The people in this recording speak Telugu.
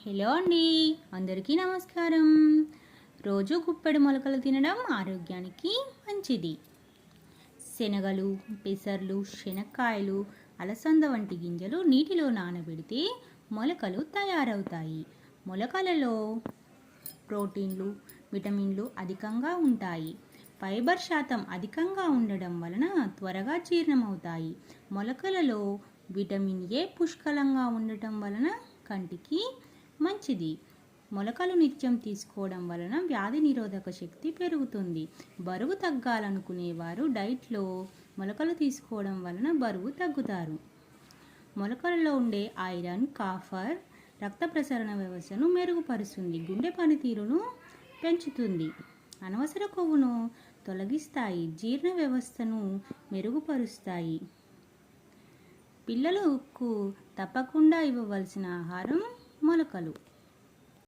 హలో అండి, అందరికీ నమస్కారం. రోజు గుప్పెడు మొలకలు తినడం ఆరోగ్యానికి మంచిది. శనగలు, పెసర్లు, శనక్కాయలు, అలసంద వంటి గింజలు నీటిలో నానబెడితే మొలకలు తయారవుతాయి. మొలకలలో ప్రోటీన్లు, విటమిన్లు అధికంగా ఉంటాయి. ఫైబర్ శాతం అధికంగా ఉండడం వలన త్వరగా జీర్ణమవుతాయి. మొలకలలో విటమిన్ ఏ పుష్కలంగా ఉండటం వలన కంటికి మంచిది. మొలకలు నిత్యం తీసుకోవడం వలన వ్యాధి నిరోధక శక్తి పెరుగుతుంది. బరువు తగ్గాలనుకునేవారు డైట్లో మొలకలు తీసుకోవడం వలన బరువు తగ్గుతారు. మొలకలలో ఉండే ఐరన్, కాపర్ రక్త ప్రసరణ వ్యవస్థను మెరుగుపరుస్తుంది. గుండె పనితీరును పెంచుతుంది. అనవసర కొవ్వును తొలగిస్తాయి. జీర్ణ వ్యవస్థను మెరుగుపరుస్తాయి. పిల్లలకు తప్పకుండా ఇవ్వవలసిన ఆహారం మొలకలు.